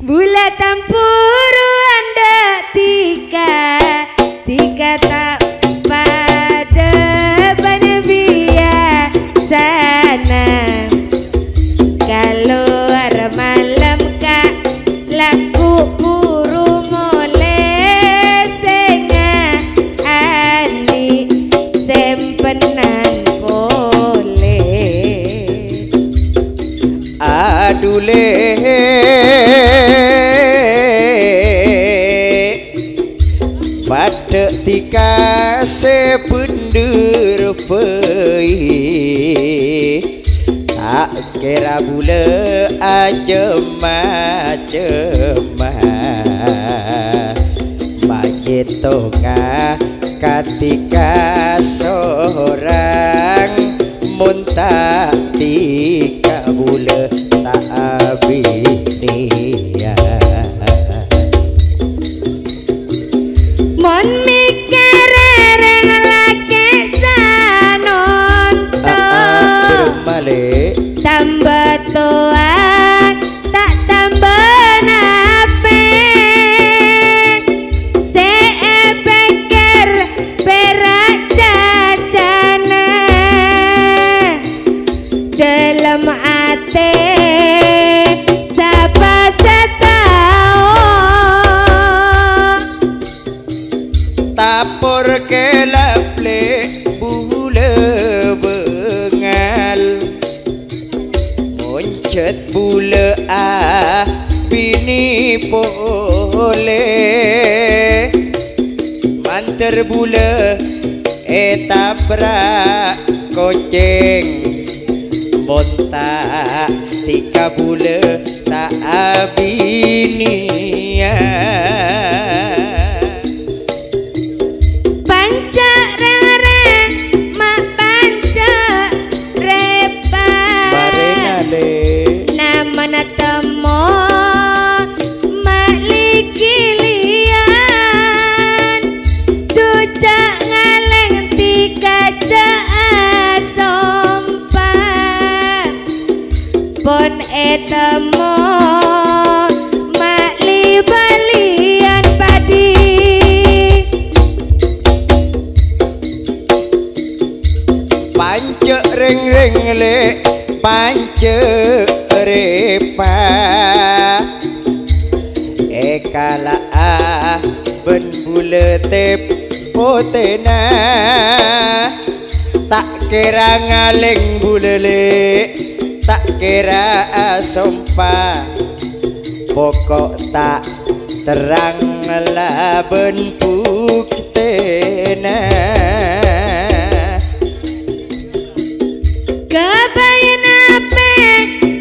Bulat tampuru anda tiga tak pada banabia sana keluar malam kak laku puru mole senga ani sempenan pole adule pada tika sebendur pei tak kira bula ajema begitu ngah ketika seorang muntah tika bula tak abinia mon mikir reng laki sanonton tambah tua tak tambah nape sepikir perak jajana dalam ate sapa setau tapur kelaple bule bengal moncet bule bini pole manter bule taprak koceng monta tika bule tak abinia pon etemo makli balian padi pancek ring le pancek repa ekala ben bulete potena tak kira ngaleng bulele tak kira sompa pokok tak terang laben buktena kebayan ape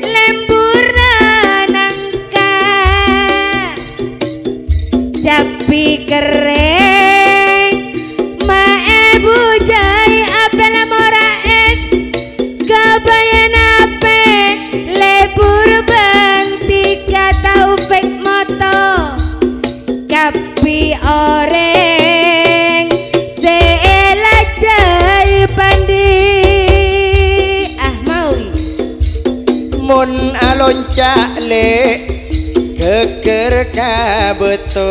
lembur nangka capi kering mae bujai ape lamora es kebayan Taufik moto kapi oreng seelajai pandi maui mon alonca le keker kabeto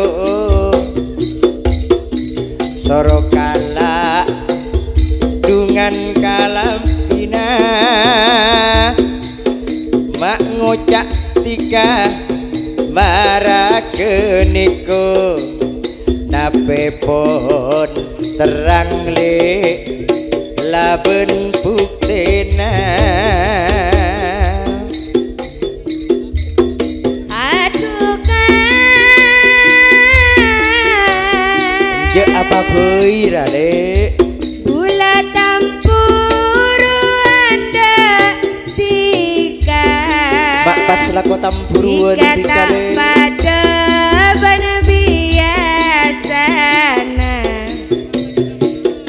sorokala dungan kalam pina mak ngocak tika marakeniko nape pon terang le laben buktena aduh kan je apa beira le bula tampuru anda tiga pas lako tampuruan tika le pada biasana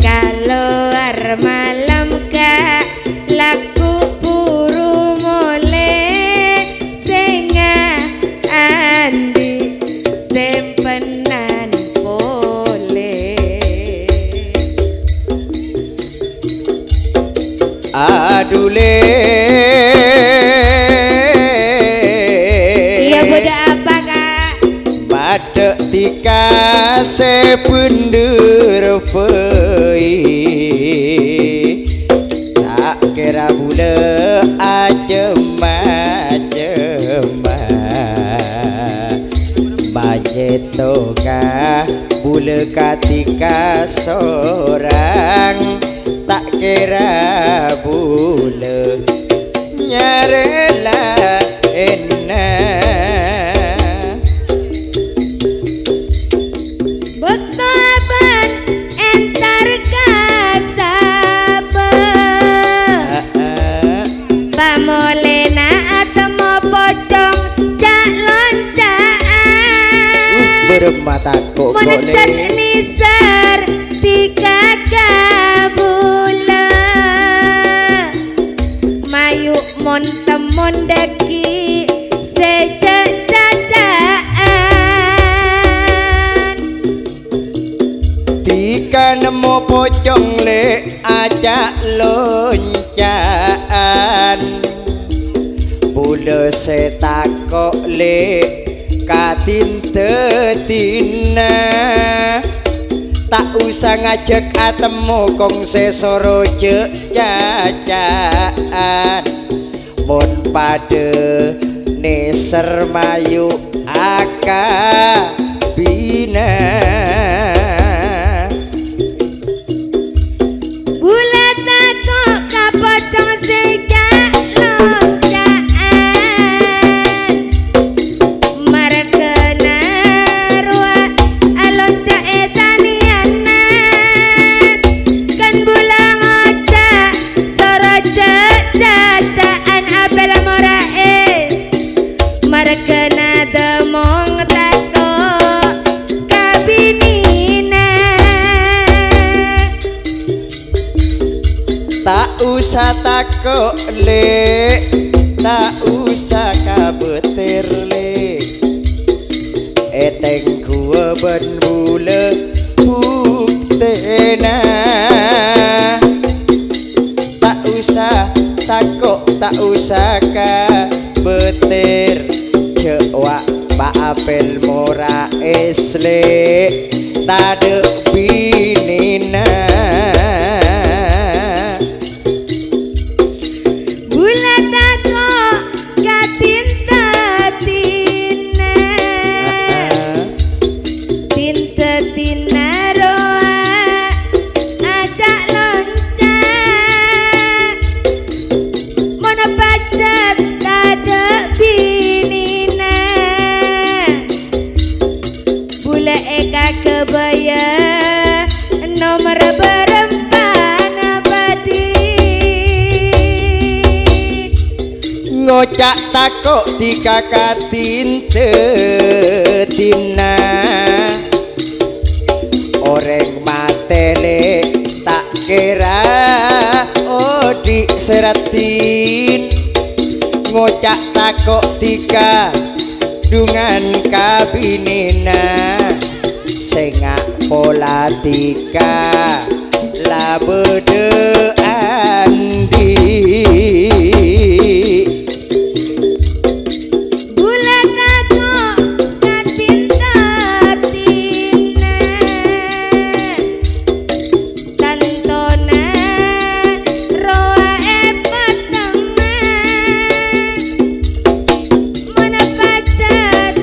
keluar malam kak laku puru mole senga andi sempenan pole adule iya boda apa kak dikasih bundur pei tak kira bule ajem-ajem Majetoga bule ketika seorang tak kira bule nyarela enak Betaban entar kasaba Pamolena atemo pocong cak loncaan bermata kok Menecet nisar tiga kabula Mayu mon temon daki sejak cacaan Tika nemu pocong le ajak loncaan Bule setakok le katin tetina tak usah ngajak atemu kong sesoro cek cacaan mon pade neser mayu aka bina Gula takok kapocong sejak loncaan Markena ruat alonca etanianan Kan bulang oca soro cacaan apel moraes Markena demong takok kabinina tak usah takok le tak usah kabeter le eteng gua ben bule buktena tak usah takok tak usah kabeter cewak pak apel mora esle tade binina Gula takok katinta-tina Tinta-tina roa ajak lonca Mana pacat tada binina Bule eka kebaya nomor berempan abadi ngocak takok tika katin tetina oreng matele tak kira odi seratin ngocak takok tika dungan kabinena sengak pola tika labede andi Gula takok katinta-tina Tantona roa epateman Mana pacat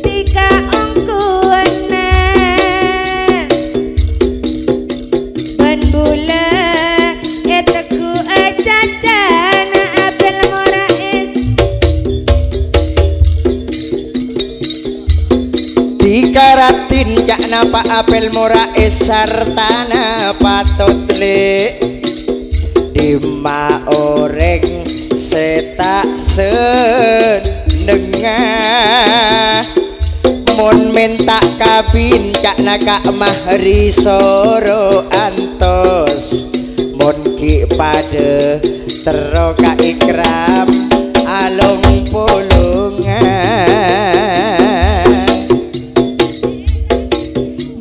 tika ongkuana Ben bula eteku ecacana apel moraes dikaratin cak napa apel mora sartana patot le dima oreng setak senengah mon minta kabin cak naka mahri soro antos mon ki pade teroka ikram along polongan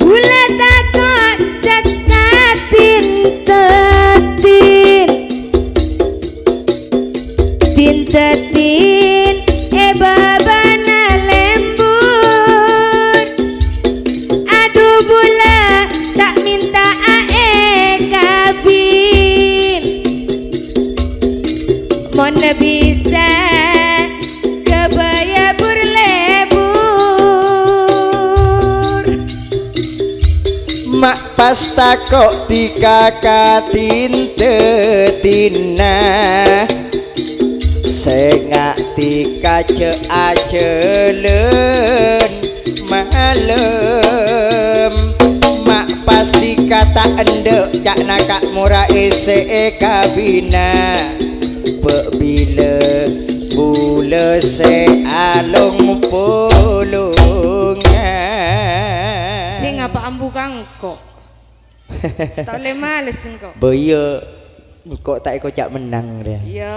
Gula takok cekatin tetin Tintetin babana lembut pas takok dikakatin tetina sengak dikace acelen malem mak pasti kata endek cak nakak murah ese kabina bila bule se alung polongan sing apa ambu kangkok tak boleh males engkau boyo engkau tak ikut cak menang dia iya